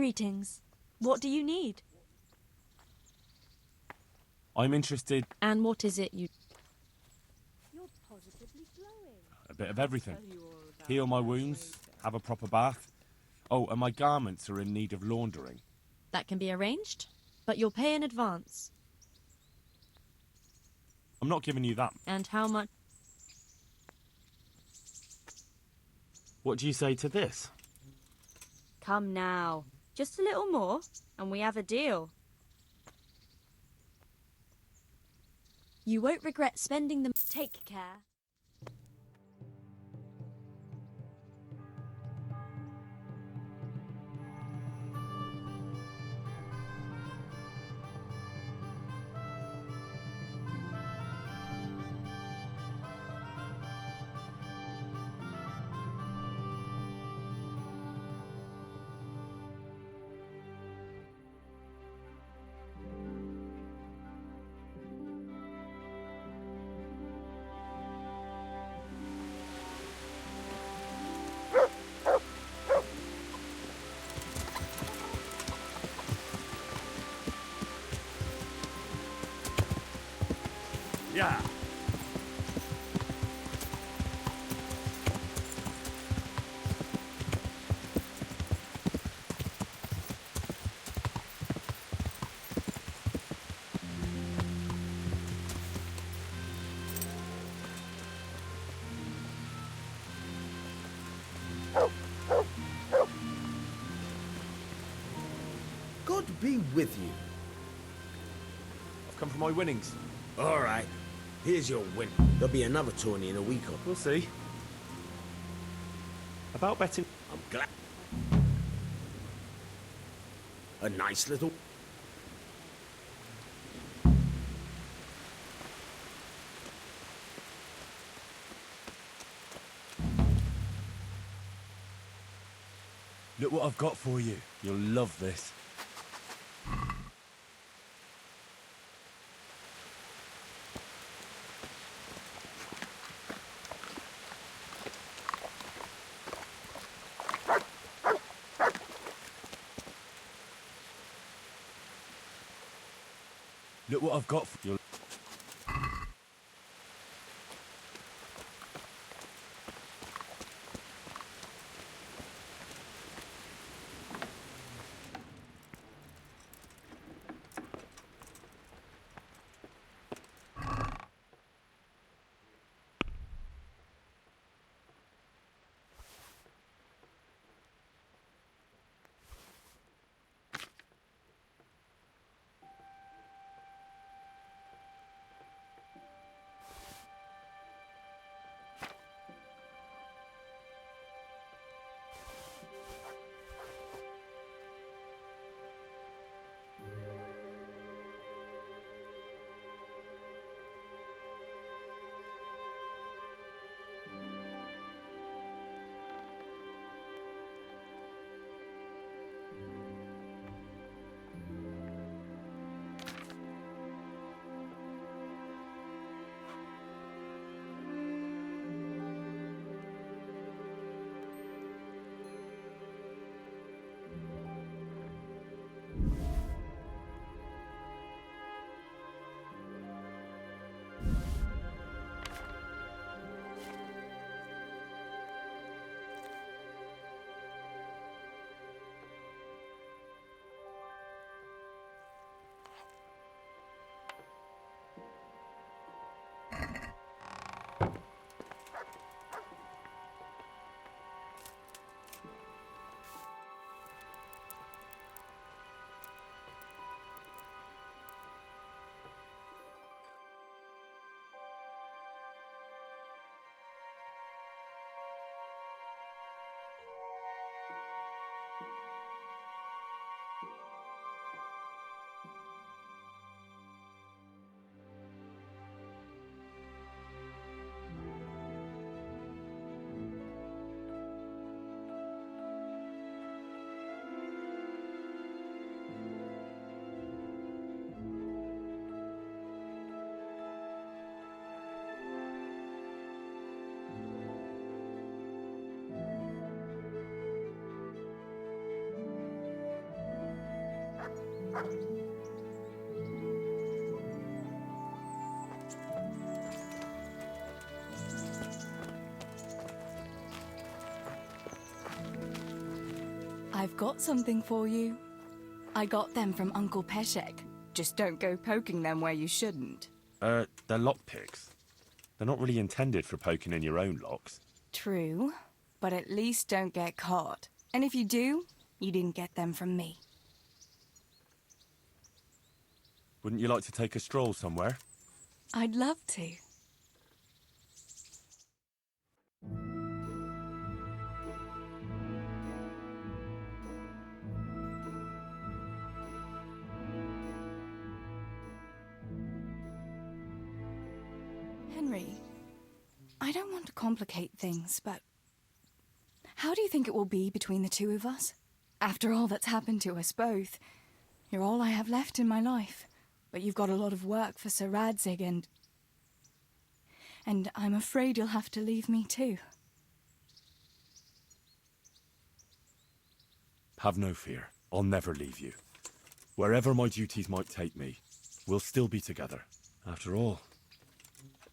Greetings. What do you need? I'm interested... And what is it you... You're positively glowing. A bit of everything. Heal my wounds, have a proper bath. Oh, and my garments are in need of laundering. That can be arranged, but you'll pay in advance. I'm not giving you that. And how much? What do you say to this? Come now. Just a little more, and we have a deal. You won't regret spending them. Take care. Yeah. God be with you. I've come for my winnings. All right. Here's your win. There'll be another tourney in a week or... We'll see. About betting... I'm glad. A nice little... Look what I've got for you. You'll love this. Look what I've got for you. I've got something for you. I got them from Uncle Peshek. Just don't go poking them where you shouldn't. They're lockpicks. They're not really intended for poking in your own locks. True, but at least don't get caught. And if you do, you didn't get them from me. Wouldn't you like to take a stroll somewhere? I'd love to. Henry, I don't want to complicate things, but how do you think it will be between the two of us? After all that's happened to us both, you're all I have left in my life, but you've got a lot of work for Sir Radzig and I'm afraid you'll have to leave me too. Have no fear. I'll never leave you. Wherever my duties might take me, we'll still be together. After all,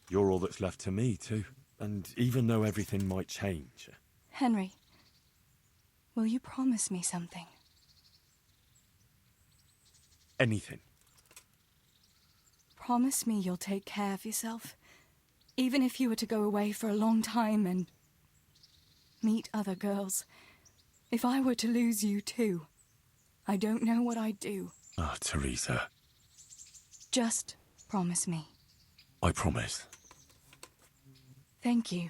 you're all that's left to me, too. And even though everything might change... Henry, will you promise me something? Anything. Promise me you'll take care of yourself. Even if you were to go away for a long time and meet other girls. If I were to lose you too, I don't know what I'd do. Ah, Teresa. Just promise me. I promise. Thank you.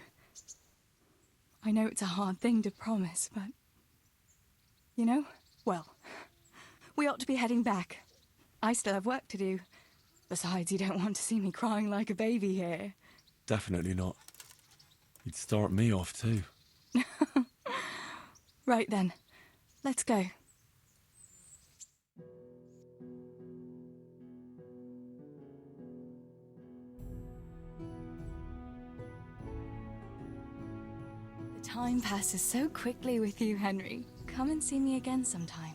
I know it's a hard thing to promise, but... You know, well, we ought to be heading back. I still have work to do. Besides, you don't want to see me crying like a baby here. Definitely not. You'd start me off too. Right then, let's go. The time passes so quickly with you, Henry. Come and see me again sometime.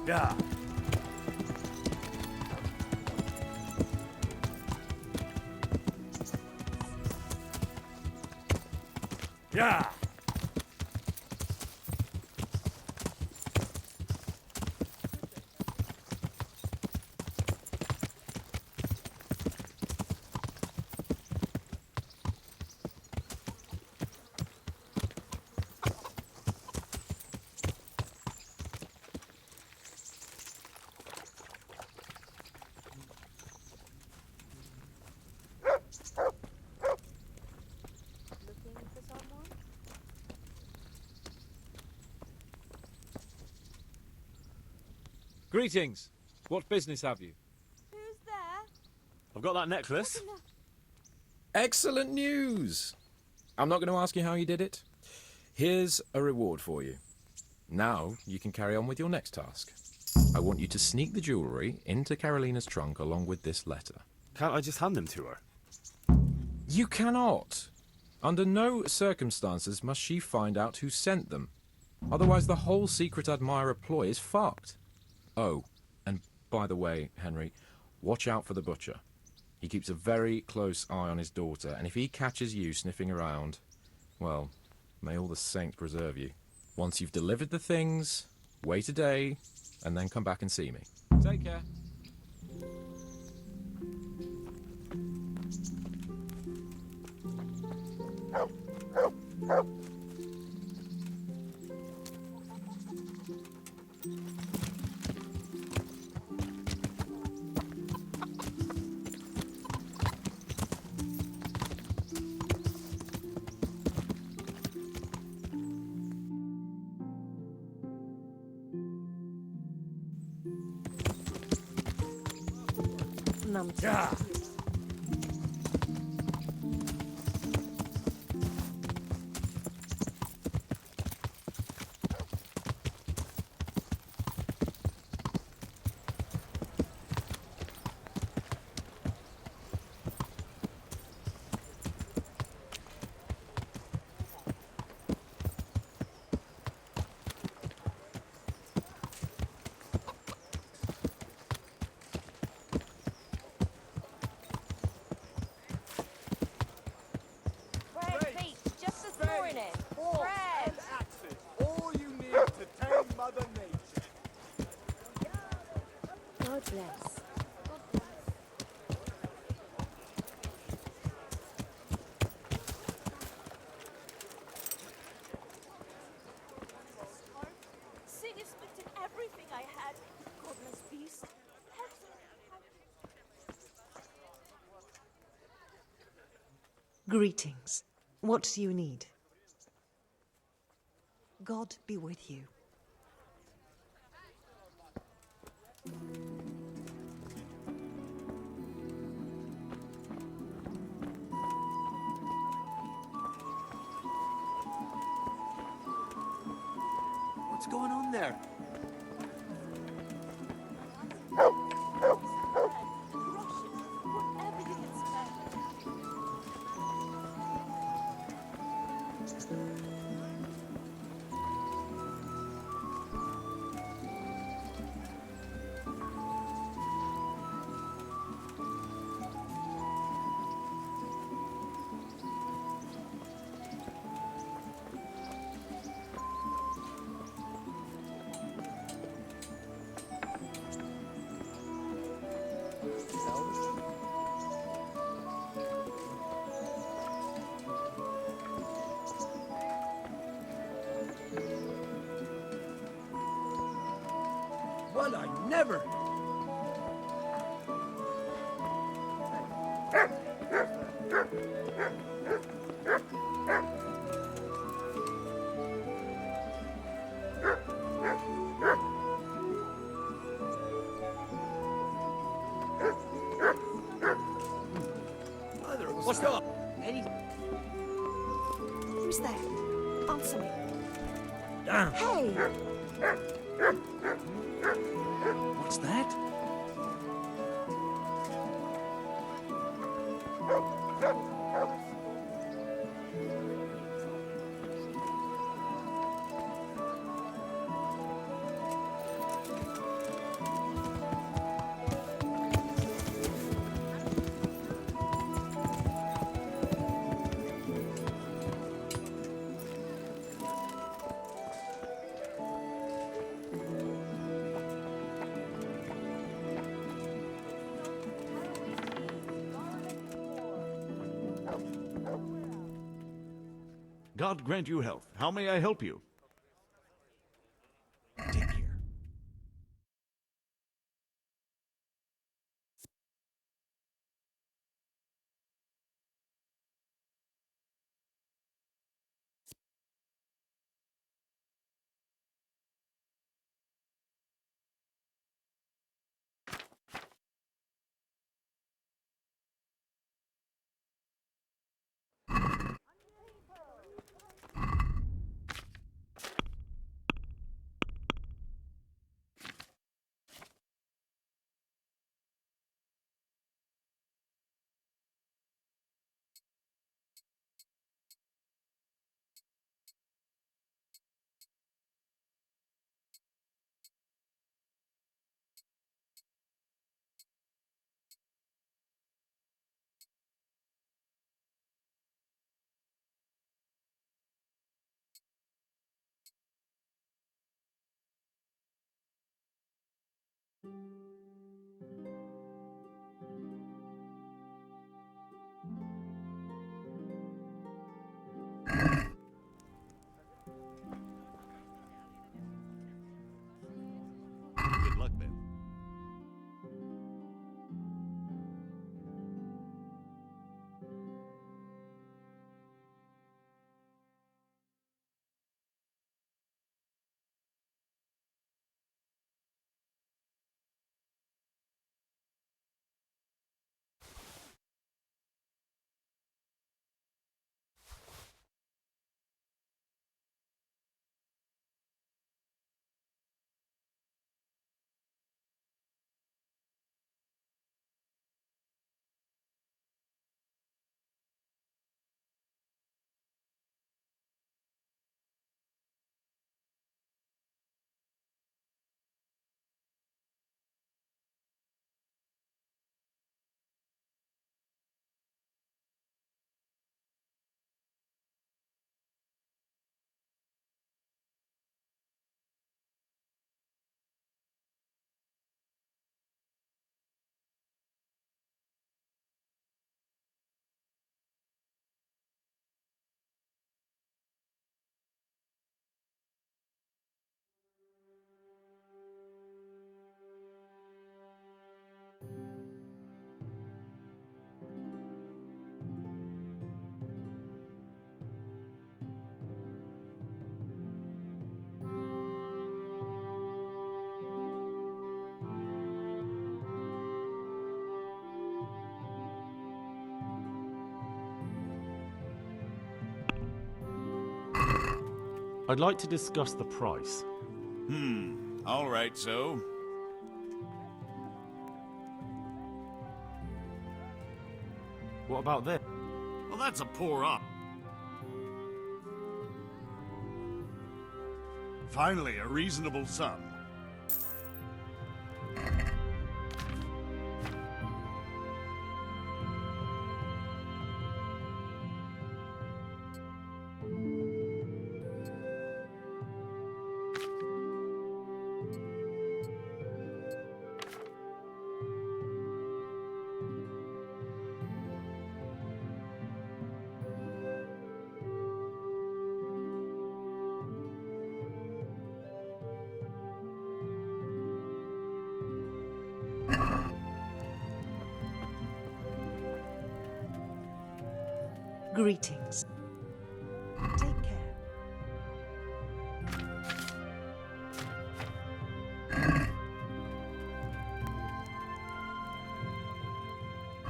Yeah. Yeah. Greetings. What business have you? Who's there? I've got that necklace. Excellent news! I'm not going to ask you how you did it. Here's a reward for you. Now you can carry on with your next task. I want you to sneak the jewellery into Carolina's trunk along with this letter. Can't I just hand them to her? You cannot! Under no circumstances must she find out who sent them. Otherwise the whole secret admirer ploy is fucked. Oh, and by the way, Henry, watch out for the butcher. He keeps a very close eye on his daughter, and if he catches you sniffing around, well, may all the saints preserve you. Once you've delivered the things, wait a day, and then come back and see me. Take care. Yeah. God bless. Sig is split in everything I had. Godless beast. Greetings. What do you need? God be with you. What's going on there? Well, I never. What's up? Who's there? Answer me. Damn. Hey! What's that? God grant you health. How may I help you? Take care. I'd like to discuss the price. All right, so. What about this? Well, that's a poor up. Finally, a reasonable sum. Greetings. Take care.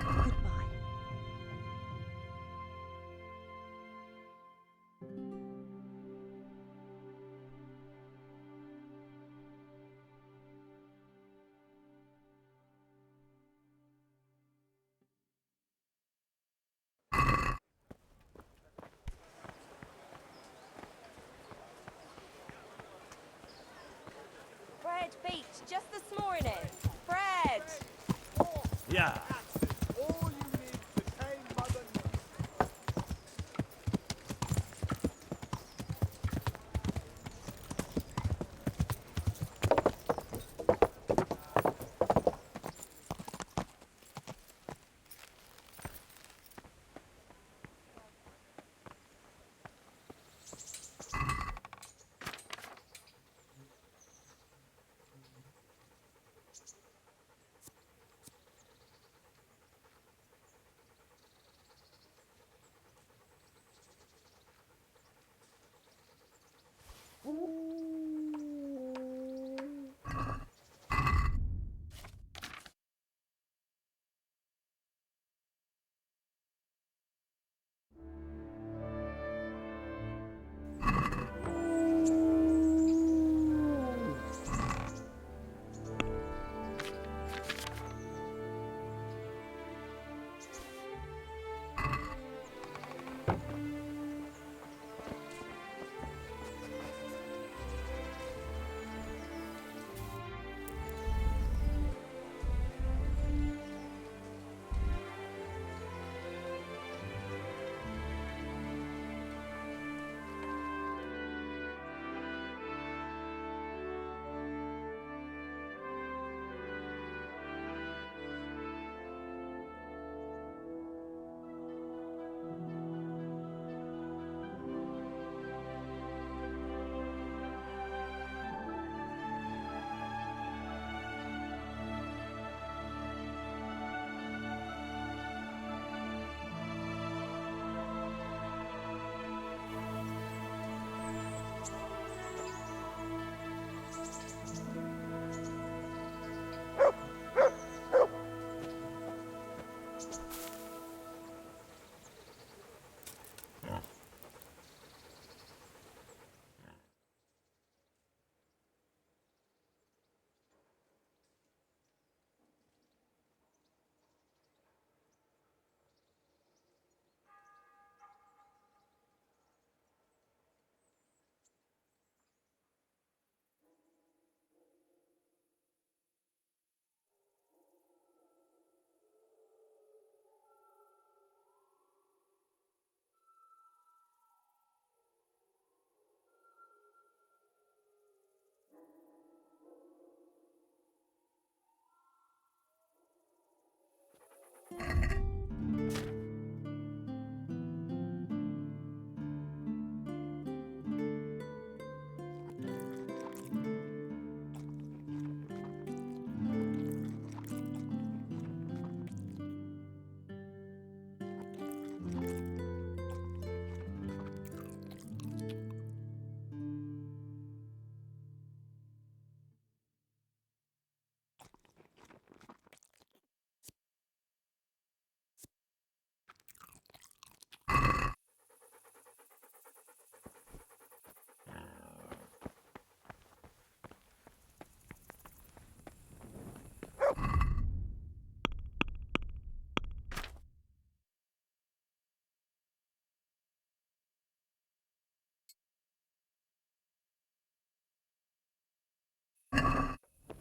Goodbye. Bread baked just this morning. Bread! Yeah.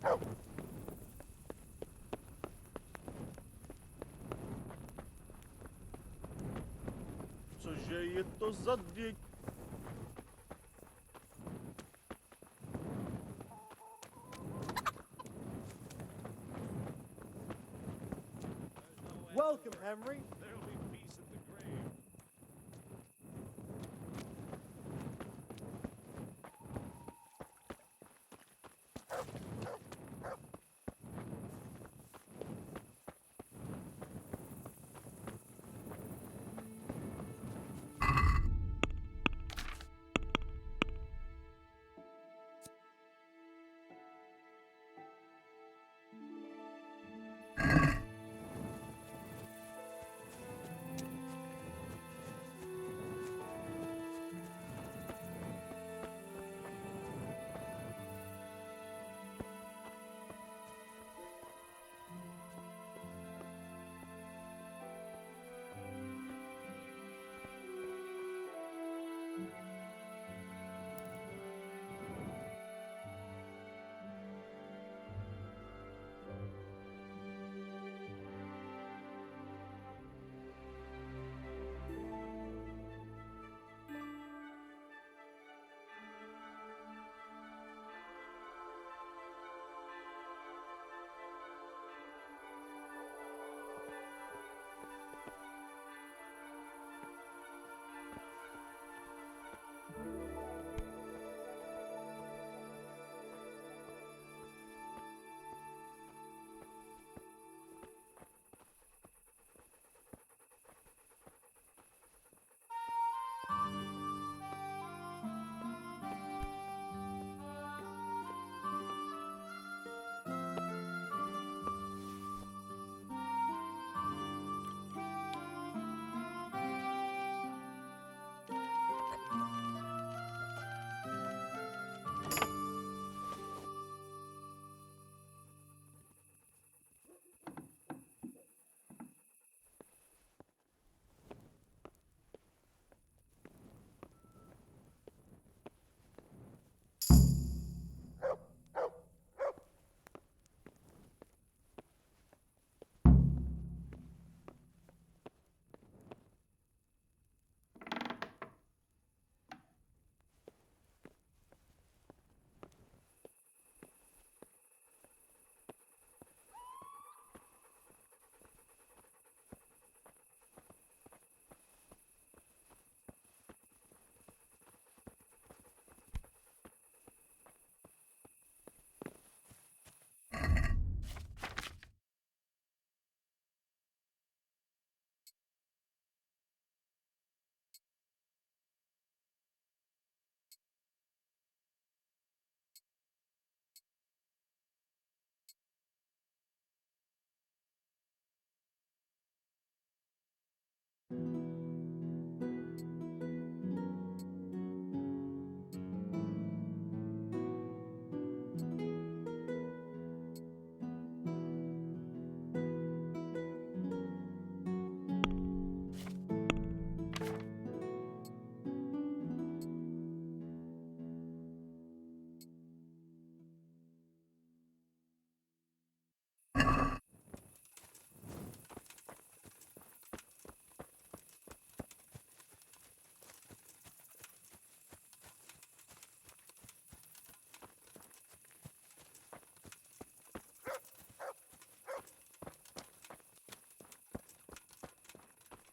Co dzieje to za dzień? Welcome, Henry. There'll be peace at the grave.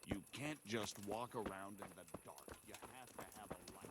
You can't just walk around in the dark. You have to have a light.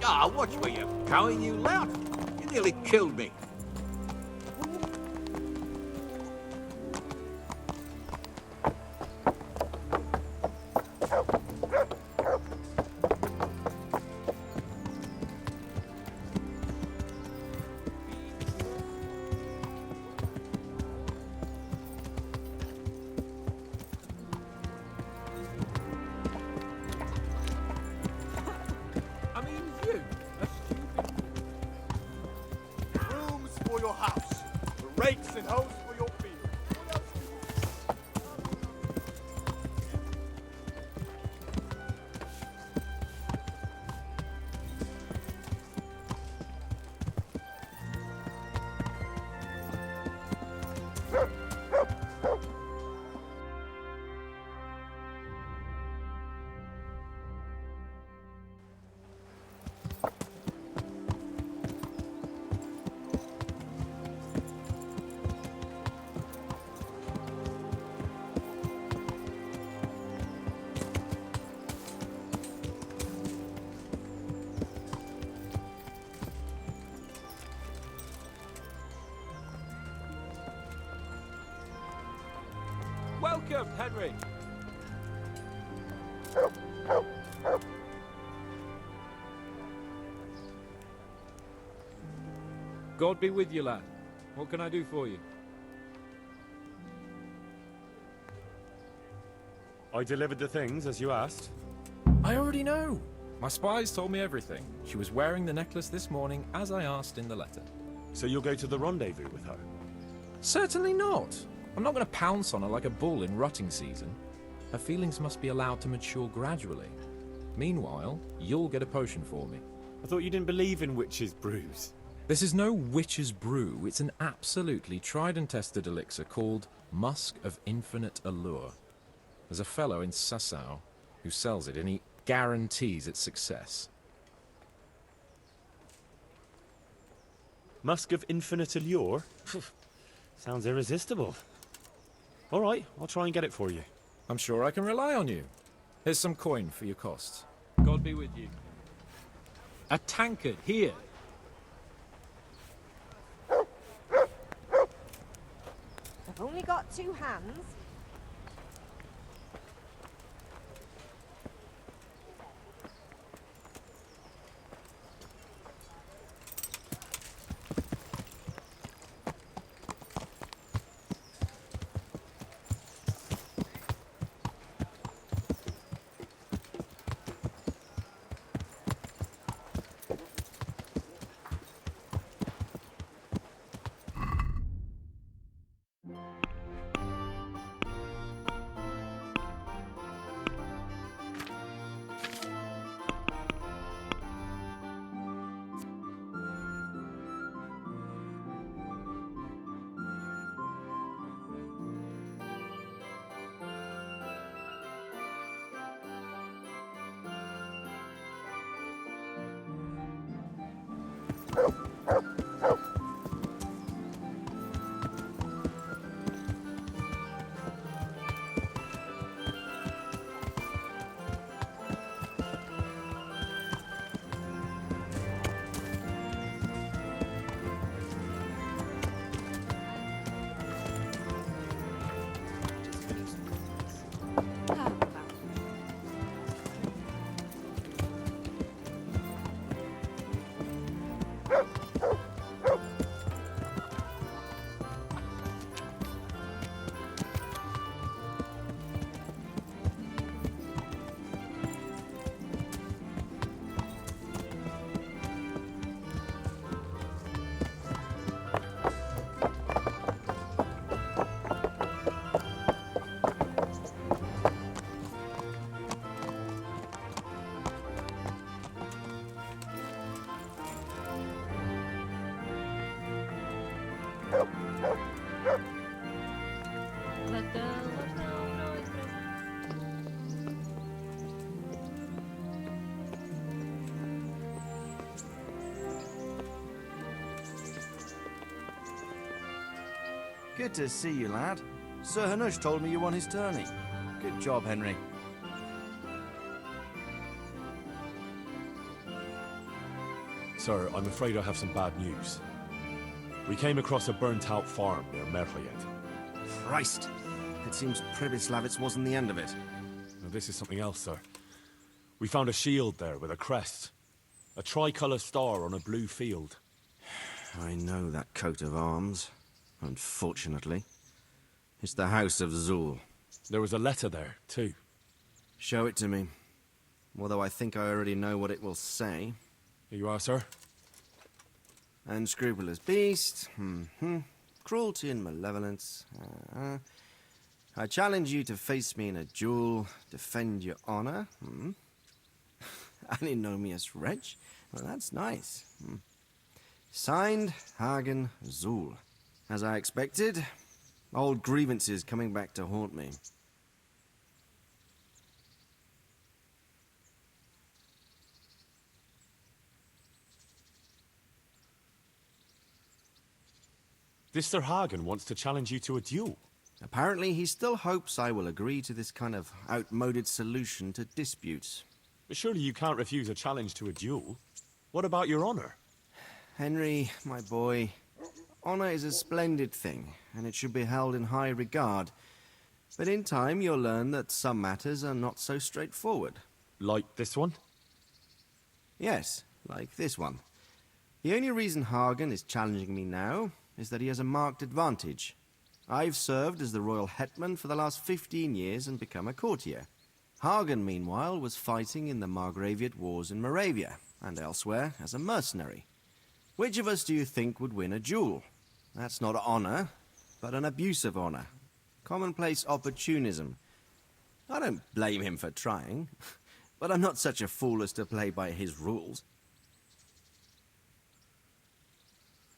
Ah, watch where you're going, you lout. You nearly killed me. Rooms for your house, rakes and hoes for your field. What else do you Welcome, Henry. God be with you, lad. What can I do for you? I delivered the things as you asked. I already know. My spies told me everything. She was wearing the necklace this morning, as I asked in the letter. So you'll go to the rendezvous with her? Certainly not. I'm not going to pounce on her like a bull in rutting season. Her feelings must be allowed to mature gradually. Meanwhile, you'll get a potion for me. I thought you didn't believe in witches' brews. This is no witch's brew. It's an absolutely tried and tested elixir called Musk of Infinite Allure. There's a fellow in Sasau who sells it, and he guarantees its success. Musk of Infinite Allure? Sounds irresistible. All right, I'll try and get it for you. I'm sure I can rely on you. Here's some coin for your costs. God be with you. A tankard here. I've only got 2 hands. Good to see you, lad. Sir Hanush told me you won his tourney. Good job, Henry. Sir, I'm afraid I have some bad news. We came across a burnt-out farm near Mercenaries. Christ! It seems Pribyslavitz wasn't the end of it. Now, this is something else, sir. We found a shield there with a crest. A tricolour star on a blue field. I know that coat of arms, unfortunately. It's the House of Zul. There was a letter there, too. Show it to me. Although I think I already know what it will say. Here you are, sir. Unscrupulous beast. Cruelty and malevolence. I challenge you to face me in a duel. Defend your honor. Antinomious wretch. Well, that's nice. Signed, Hagen Zul. As I expected, old grievances coming back to haunt me. This Sir Hagen wants to challenge you to a duel. Apparently, he still hopes I will agree to this kind of outmoded solution to disputes. But surely you can't refuse a challenge to a duel. What about your honor? Henry, my boy, honor is a splendid thing, and it should be held in high regard. But in time, you'll learn that some matters are not so straightforward. Like this one? Yes, like this one. The only reason Hagen is challenging me now is that he has a marked advantage. I've served as the royal hetman for the last 15 years and become a courtier. Hagen, meanwhile, was fighting in the Margraviate Wars in Moravia, and elsewhere as a mercenary. Which of us do you think would win a duel? That's not honor, but an abuse of honor. Commonplace opportunism. I don't blame him for trying, but I'm not such a fool as to play by his rules.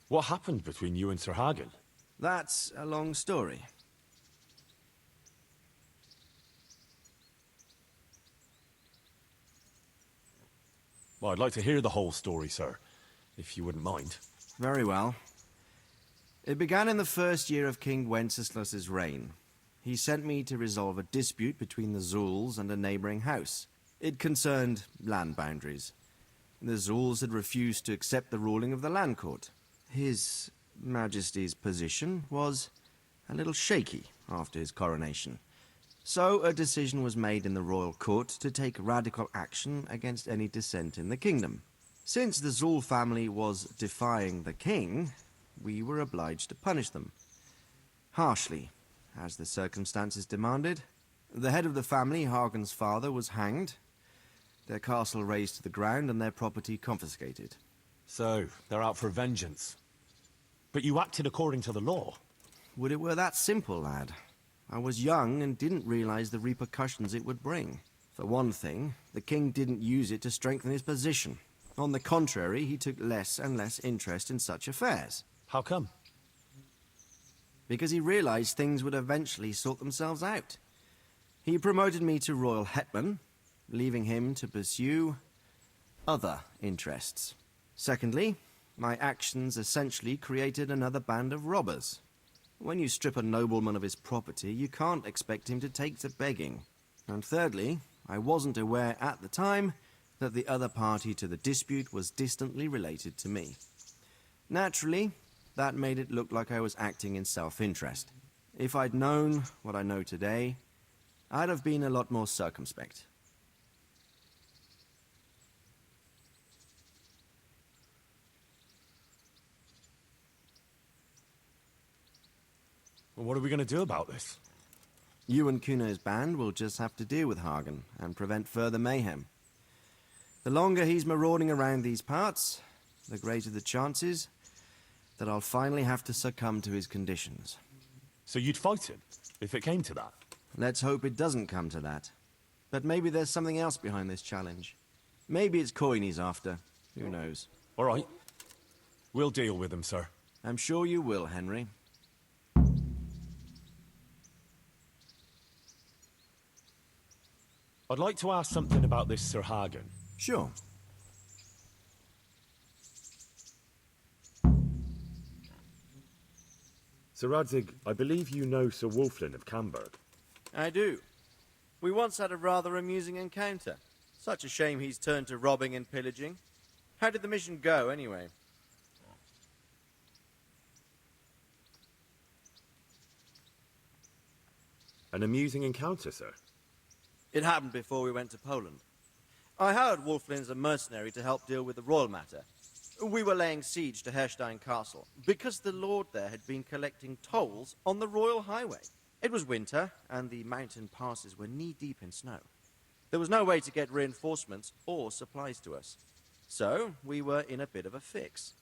What happened between you and Sir Hagen? That's a long story. Well, I'd like to hear the whole story, sir, if you wouldn't mind. Very well. It began in the first year of King Wenceslas's reign. He sent me to resolve a dispute between the Zuls and a neighboring house. It concerned land boundaries. The Zuls had refused to accept the ruling of the land court. His Majesty's position was a little shaky after his coronation. So a decision was made in the royal court to take radical action against any dissent in the kingdom. Since the Zul family was defying the king, we were obliged to punish them. Harshly, as the circumstances demanded. The head of the family, Hagen's father, was hanged, their castle razed to the ground and their property confiscated. So, they're out for vengeance. But you acted according to the law. Would it were that simple, lad. I was young and didn't realize the repercussions it would bring. For one thing, the king didn't use it to strengthen his position. On the contrary, he took less and less interest in such affairs. How come? Because he realized things would eventually sort themselves out. He promoted me to royal hetman, leaving him to pursue other interests. Secondly, my actions essentially created another band of robbers. When you strip a nobleman of his property, you can't expect him to take to begging. And thirdly, I wasn't aware at the time that the other party to the dispute was distantly related to me. Naturally, that made it look like I was acting in self-interest. If I'd known what I know today, I'd have been a lot more circumspect. Well, what are we going to do about this? You and Kuno's band will just have to deal with Hagen and prevent further mayhem. The longer he's marauding around these parts, the greater the chances that I'll finally have to succumb to his conditions. So you'd fight him, if it came to that? Let's hope it doesn't come to that. But maybe there's something else behind this challenge. Maybe it's coin he's after. Who knows? All right. We'll deal with him, sir. I'm sure you will, Henry. I'd like to ask something about this Sir Hagen. Sure. Sir Radzig, I believe you know Sir Wolflin of Camberg. I do. We once had a rather amusing encounter. Such a shame he's turned to robbing and pillaging. How did the mission go, anyway? An amusing encounter, sir. It happened before we went to Poland. I hired Wolflin as a mercenary to help deal with the royal matter. We were laying siege to Herstein Castle because the lord there had been collecting tolls on the royal highway. It was winter, and the mountain passes were knee-deep in snow. There was no way to get reinforcements or supplies to us. So, we were in a bit of a fix.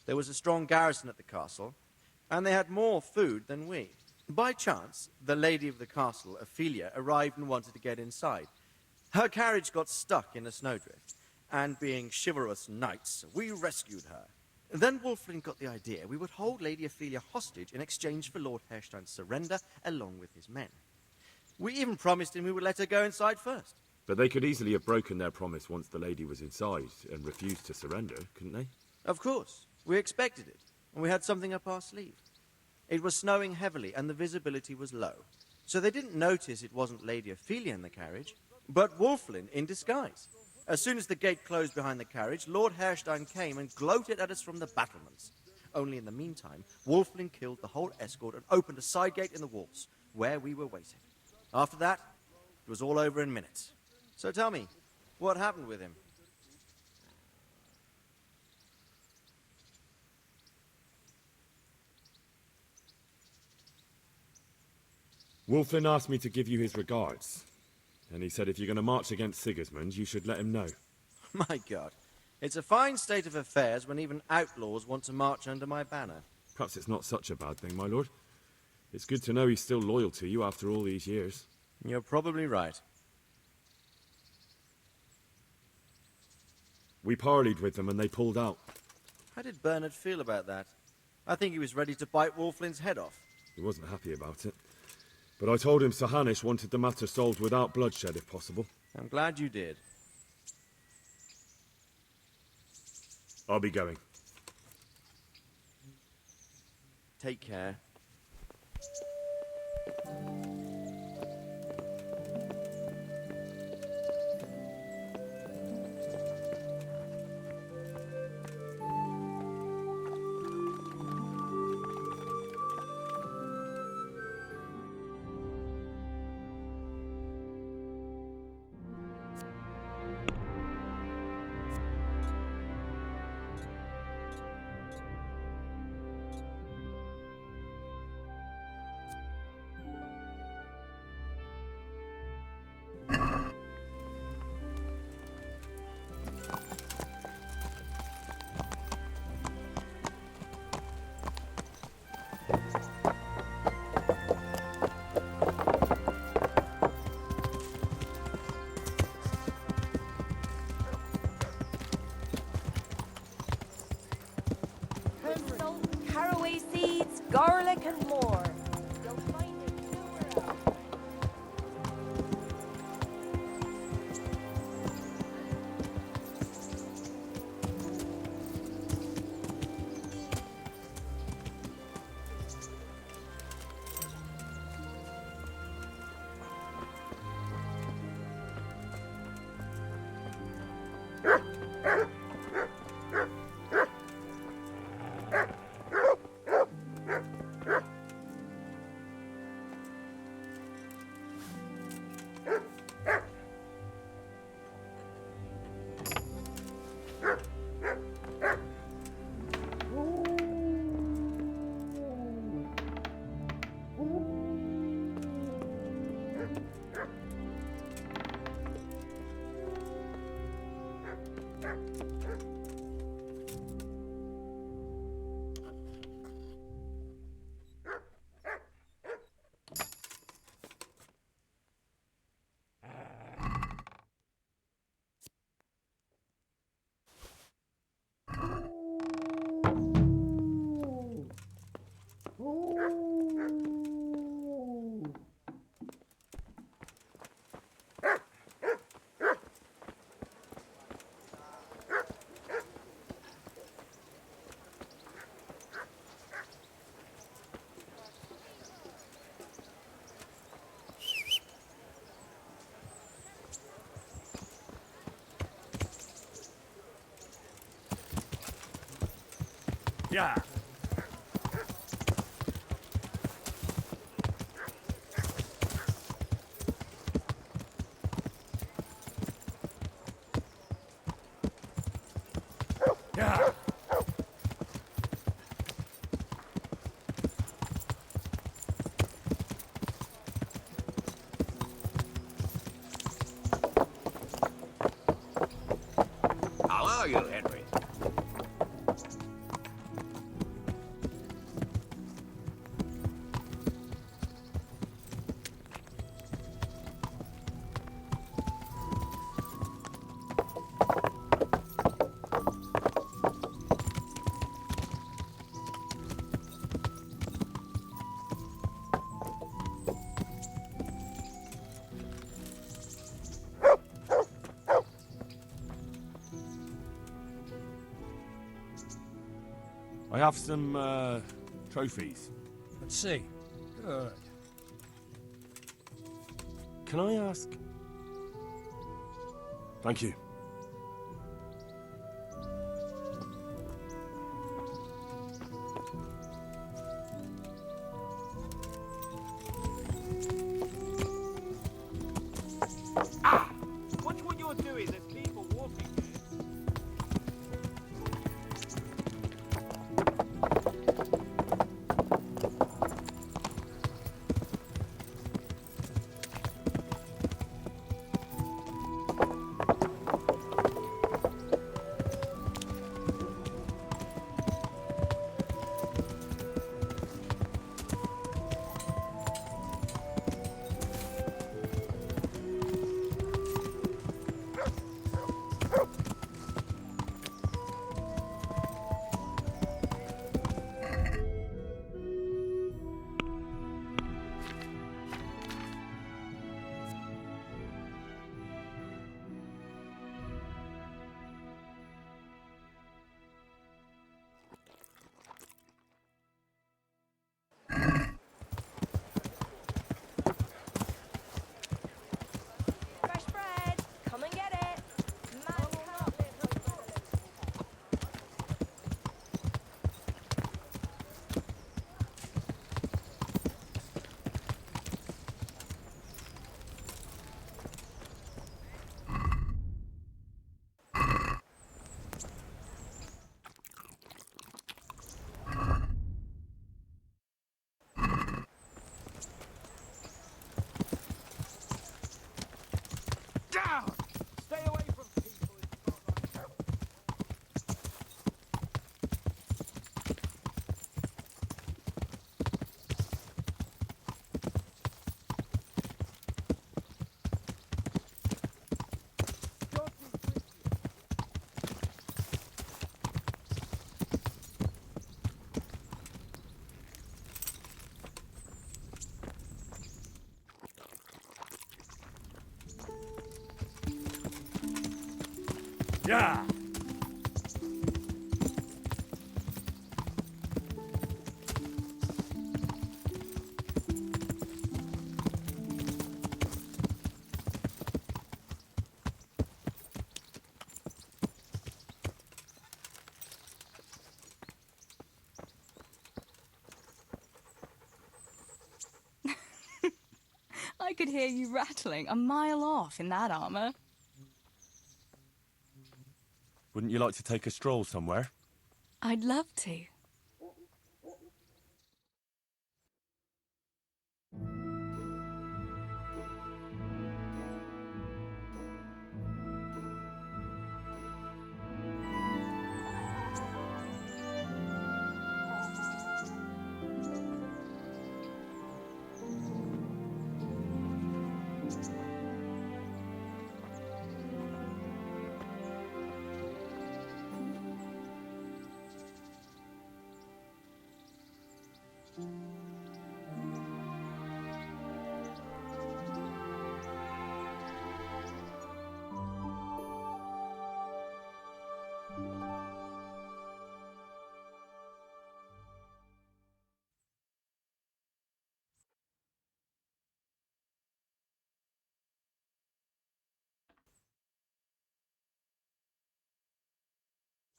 There was a strong garrison at the castle, and they had more food than we. By chance, the lady of the castle, Ophelia, arrived and wanted to get inside. Her carriage got stuck in a snowdrift, and being chivalrous knights, we rescued her. Then Wolflin got the idea we would hold Lady Ophelia hostage in exchange for Lord Herstein's surrender along with his men. We even promised him we would let her go inside first. But they could easily have broken their promise once the lady was inside and refused to surrender, couldn't they? Of course. We expected it, and we had something up our sleeve. It was snowing heavily, and the visibility was low. So they didn't notice it wasn't Lady Ophelia in the carriage, but Wolflin in disguise. As soon as the gate closed behind the carriage, Lord Herstein came and gloated at us from the battlements. Only in the meantime, Wolflin killed the whole escort and opened a side gate in the walls, where we were waiting. After that, it was all over in minutes. So tell me, what happened with him? Wolflin asked me to give you his regards. And he said if you're going to march against Sigismund, you should let him know. My God. It's a fine state of affairs when even outlaws want to march under my banner. Perhaps it's not such a bad thing, my lord. It's good to know he's still loyal to you after all these years. You're probably right. We parleyed with them and they pulled out. How did Bernard feel about that? I think he was ready to bite Wolflin's head off. He wasn't happy about it. But I told him Sir Hanush wanted the matter solved without bloodshed if possible. I'm glad you did. I'll be going. Take care. Salt, caraway seeds, garlic, and more. You'll find it nowhere else. Yeah. Yeah. How are you, Henry? I have some, trophies. Let's see. Good. Can I ask? Thank you. Watch what you're doing. There's people walking here. Fresh bread. Come and get it. Man can't live without Down! Stay away from people. It's not like... Yeah. I could hear you rattling a mile off in that armor. Wouldn't you like to take a stroll somewhere? I'd love to.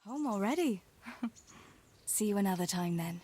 Home already. See you another time then.